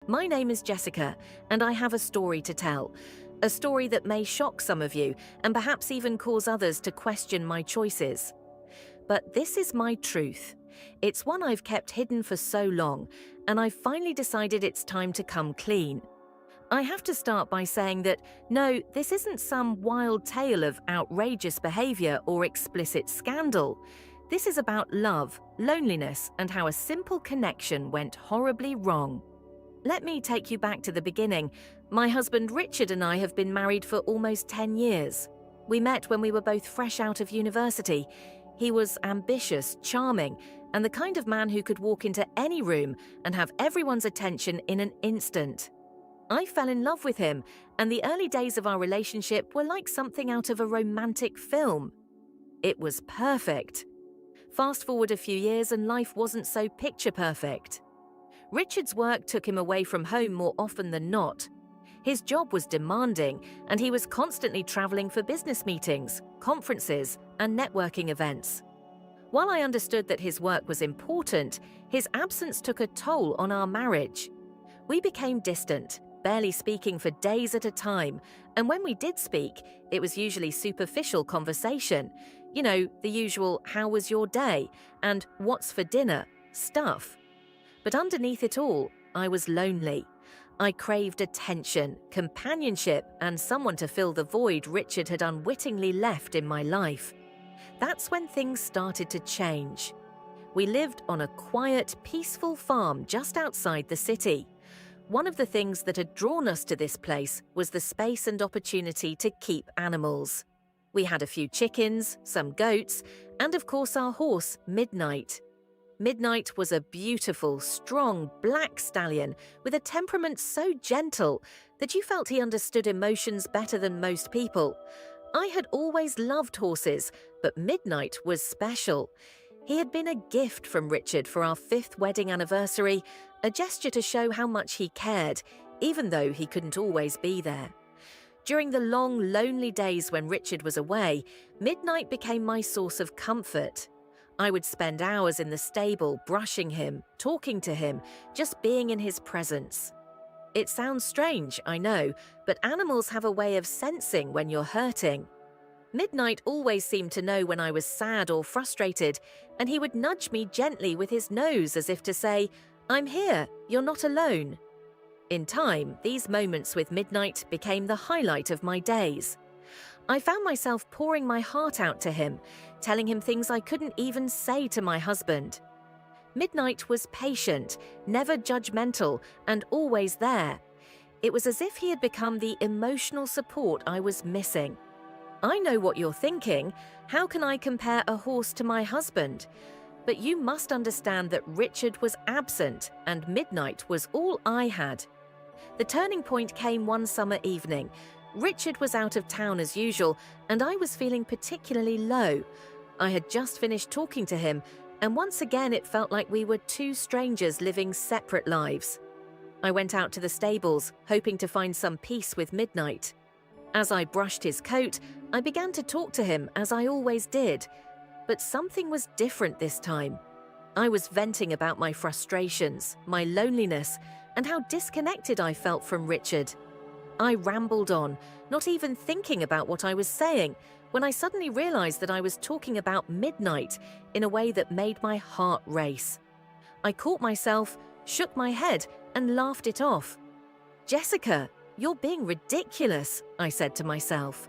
My name is Jessica, and I have a story to tell. A story that may shock some of you, and perhaps even cause others to question my choices. But this is my truth. It's one I've kept hidden for so long, and I've finally decided it's time to come clean. I have to start by saying that, no, this isn't some wild tale of outrageous behavior or explicit scandal. This is about love, loneliness, and how a simple connection went horribly wrong. Let me take you back to the beginning. My husband Richard and I have been married for almost 10 years. We met when we were both fresh out of university. He was ambitious, charming, and the kind of man who could walk into any room and have everyone's attention in an instant. I fell in love with him, and the early days of our relationship were like something out of a romantic film. It was perfect. Fast forward a few years and life wasn't so picture perfect. Richard's work took him away from home more often than not. His job was demanding, and he was constantly traveling for business meetings, conferences, and networking events. While I understood that his work was important, his absence took a toll on our marriage. We became distant, barely speaking for days at a time, and when we did speak, it was usually superficial conversation. You know, the usual "how was your day?" and "what's for dinner?" stuff. But underneath it all, I was lonely. I craved attention, companionship, and someone to fill the void Richard had unwittingly left in my life. That's when things started to change. We lived on a quiet, peaceful farm just outside the city. One of the things that had drawn us to this place was the space and opportunity to keep animals. We had a few chickens, some goats, and of course our horse, Midnight. Midnight was a beautiful, strong, black stallion with a temperament so gentle that you felt he understood emotions better than most people. I had always loved horses, but Midnight was special. He had been a gift from Richard for our 5th wedding anniversary, a gesture to show how much he cared, even though he couldn't always be there. During the long, lonely days when Richard was away, Midnight became my source of comfort. I would spend hours in the stable, brushing him, talking to him, just being in his presence. It sounds strange, I know, but animals have a way of sensing when you're hurting. Midnight always seemed to know when I was sad or frustrated, and he would nudge me gently with his nose as if to say, "I'm here, you're not alone." In time, these moments with Midnight became the highlight of my days. I found myself pouring my heart out to him, telling him things I couldn't even say to my husband. Midnight was patient, never judgmental, and always there. It was as if he had become the emotional support I was missing. I know what you're thinking. How can I compare a horse to my husband? But you must understand that Richard was absent and Midnight was all I had. The turning point came one summer evening. Richard was out of town as usual, and I was feeling particularly low. I had just finished talking to him, and once again it felt like we were two strangers living separate lives. I went out to the stables, hoping to find some peace with Midnight. As I brushed his coat, I began to talk to him as I always did. But something was different this time. I was venting about my frustrations, my loneliness, and how disconnected I felt from Richard. I rambled on, not even thinking about what I was saying, when I suddenly realized that I was talking about Midnight in a way that made my heart race. I caught myself, shook my head, and laughed it off. "Jessica, you're being ridiculous," I said to myself.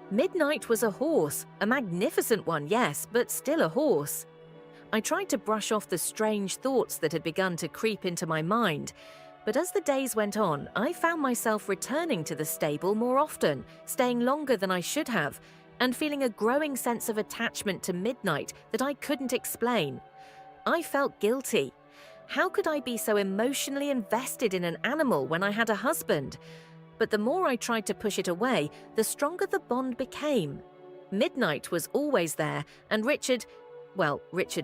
Midnight was a horse, a magnificent one, yes, but still a horse. I tried to brush off the strange thoughts that had begun to creep into my mind, but as the days went on, I found myself returning to the stable more often, staying longer than I should have, and feeling a growing sense of attachment to Midnight that I couldn't explain. I felt guilty. How could I be so emotionally invested in an animal when I had a husband? But the more I tried to push it away, the stronger the bond became. Midnight was always there, and Richard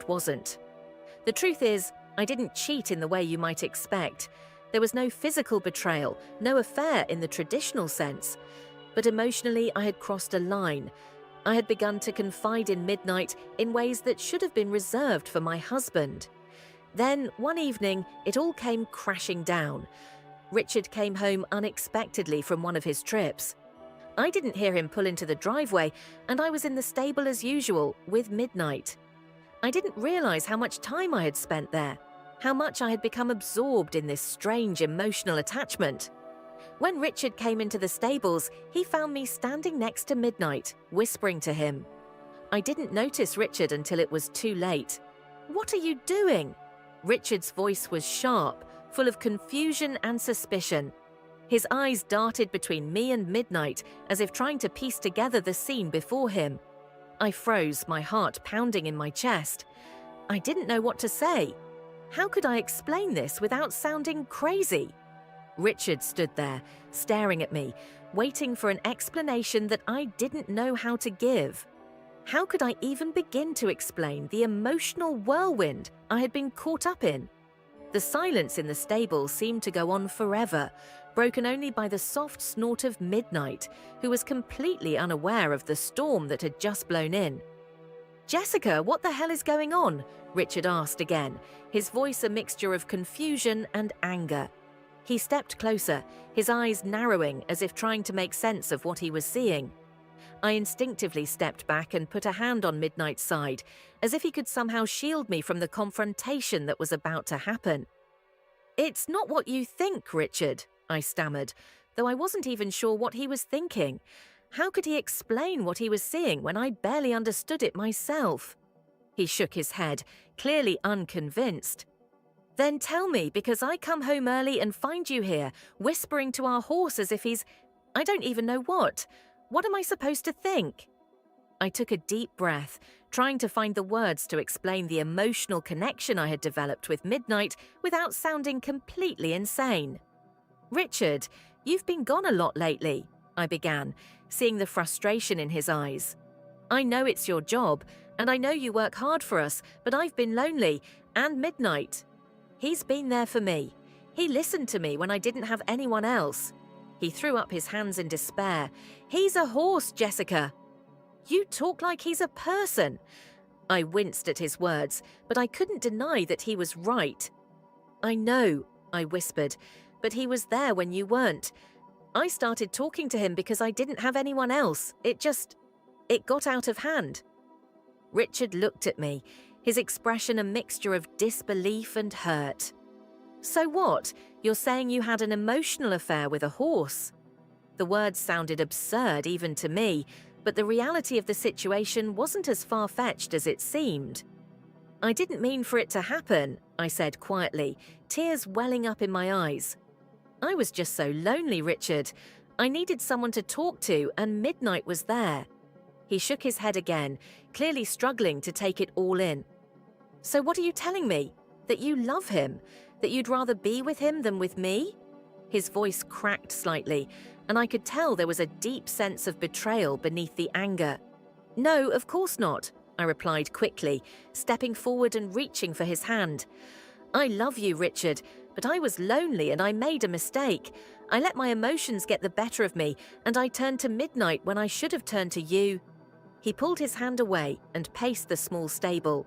wasn't. The truth is, I didn't cheat in the way you might expect. There was no physical betrayal, no affair in the traditional sense. But emotionally, I had crossed a line. I had begun to confide in Midnight in ways that should have been reserved for my husband. Then, one evening, it all came crashing down. Richard came home unexpectedly from one of his trips. I didn't hear him pull into the driveway, and I was in the stable as usual, with Midnight. I didn't realize how much time I had spent there, how much I had become absorbed in this strange emotional attachment. When Richard came into the stables, he found me standing next to Midnight, whispering to him. I didn't notice Richard until it was too late. "What are you doing?" Richard's voice was sharp, full of confusion and suspicion. His eyes darted between me and Midnight, as if trying to piece together the scene before him. I froze, my heart pounding in my chest. I didn't know what to say. How could I explain this without sounding crazy? Richard stood there, staring at me, waiting for an explanation that I didn't know how to give. How could I even begin to explain the emotional whirlwind I had been caught up in? The silence in the stable seemed to go on forever, broken only by the soft snort of Midnight, who was completely unaware of the storm that had just blown in. "Jessica, what the hell is going on?" Richard asked again, his voice a mixture of confusion and anger. He stepped closer, his eyes narrowing as if trying to make sense of what he was seeing. I instinctively stepped back and put a hand on Midnight's side, as if he could somehow shield me from the confrontation that was about to happen. "It's not what you think, Richard," I stammered, though I wasn't even sure what he was thinking. How could he explain what he was seeing when I barely understood it myself? He shook his head, clearly unconvinced. "Then tell me, because I come home early and find you here, whispering to our horse as if he's... I don't even know what. What am I supposed to think?" I took a deep breath, trying to find the words to explain the emotional connection I had developed with Midnight without sounding completely insane. "Richard, you've been gone a lot lately," I began, seeing the frustration in his eyes. "I know it's your job, and I know you work hard for us, but I've been lonely, and Midnight. He's been there for me. He listened to me when I didn't have anyone else." He threw up his hands in despair. "He's a horse, Jessica." "You talk like he's a person." I winced at his words, but I couldn't deny that he was right. "I know," I whispered, "but he was there when you weren't. I started talking to him because I didn't have anyone else. It got out of hand." Richard looked at me, his expression a mixture of disbelief and hurt. "So what? You're saying you had an emotional affair with a horse?" The words sounded absurd even to me, but the reality of the situation wasn't as far-fetched as it seemed. "I didn't mean for it to happen," I said quietly, tears welling up in my eyes. "I was just so lonely, Richard. I needed someone to talk to, and Midnight was there." He shook his head again, clearly struggling to take it all in. "So what are you telling me? That you love him? That you'd rather be with him than with me?" His voice cracked slightly, and I could tell there was a deep sense of betrayal beneath the anger. "No, of course not," I replied quickly, stepping forward and reaching for his hand. "I love you, Richard, but I was lonely and I made a mistake. I let my emotions get the better of me, and I turned to Midnight when I should have turned to you." He pulled his hand away and paced the small stable.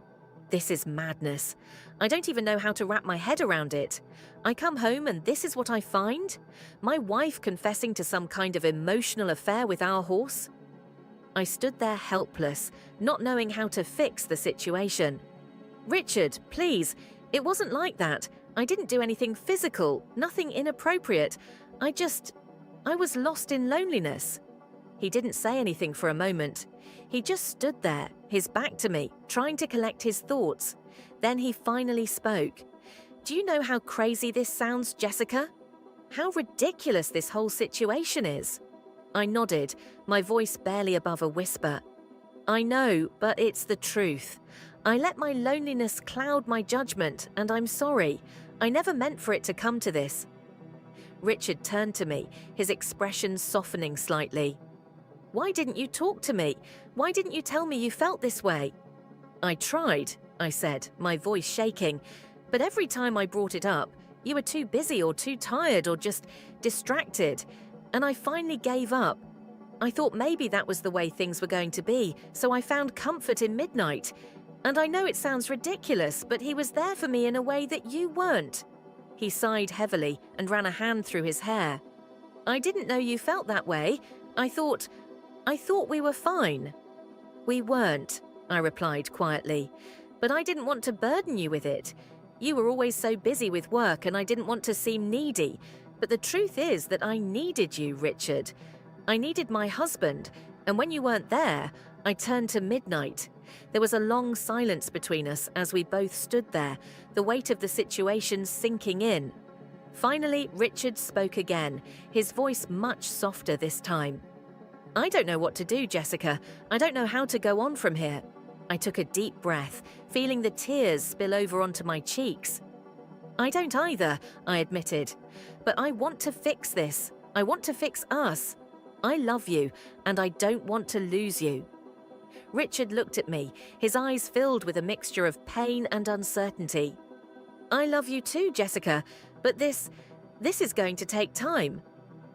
"This is madness. I don't even know how to wrap my head around it. I come home and this is what I find? My wife confessing to some kind of emotional affair with our horse?" I stood there helpless, not knowing how to fix the situation. "Richard, please, it wasn't like that. I didn't do anything physical, nothing inappropriate. I was lost in loneliness." He didn't say anything for a moment. He just stood there, his back to me, trying to collect his thoughts. Then he finally spoke. "Do you know how crazy this sounds, Jessica? How ridiculous this whole situation is?" I nodded, my voice barely above a whisper. "I know, but it's the truth. I let my loneliness cloud my judgment, and I'm sorry. I never meant for it to come to this." Richard turned to me, his expression softening slightly. "Why didn't you talk to me? Why didn't you tell me you felt this way?" "I tried," I said, my voice shaking, "but every time I brought it up, you were too busy or too tired or just distracted, and I finally gave up. I thought maybe that was the way things were going to be, so I found comfort in Midnight. And I know it sounds ridiculous, but he was there for me in a way that you weren't." He sighed heavily and ran a hand through his hair. I didn't know you felt that way. I thought we were fine. We weren't, I replied quietly. But I didn't want to burden you with it. You were always so busy with work and I didn't want to seem needy. But the truth is that I needed you, Richard. I needed my husband, and when you weren't there, I turned to midnight. There was a long silence between us as we both stood there, the weight of the situation sinking in. Finally, Richard spoke again, his voice much softer this time. I don't know what to do, Jessica. I don't know how to go on from here. I took a deep breath, feeling the tears spill over onto my cheeks. I don't either, I admitted. But I want to fix this. I want to fix us. I love you, and I don't want to lose you. Richard looked at me, his eyes filled with a mixture of pain and uncertainty. I love you too, Jessica, but this is going to take time.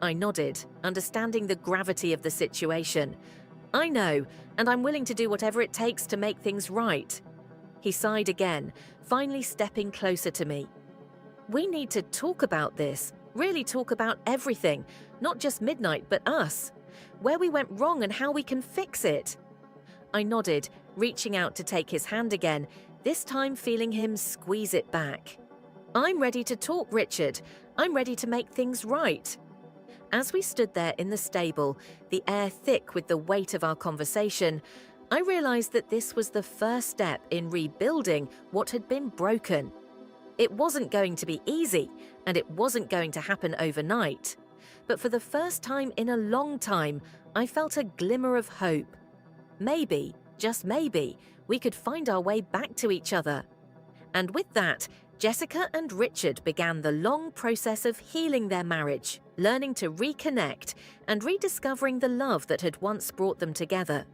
I nodded, understanding the gravity of the situation. I know, and I'm willing to do whatever it takes to make things right. He sighed again, finally stepping closer to me. We need to talk about this, really talk about everything, not just midnight, but us. Where we went wrong and how we can fix it. I nodded, reaching out to take his hand again, this time feeling him squeeze it back. I'm ready to talk, Richard. I'm ready to make things right. As we stood there in the stable, the air thick with the weight of our conversation, I realized that this was the first step in rebuilding what had been broken. It wasn't going to be easy, and it wasn't going to happen overnight. But for the first time in a long time, I felt a glimmer of hope. Maybe, just maybe, we could find our way back to each other. And with that, Jessica and Richard began the long process of healing their marriage, learning to reconnect and rediscovering the love that had once brought them together.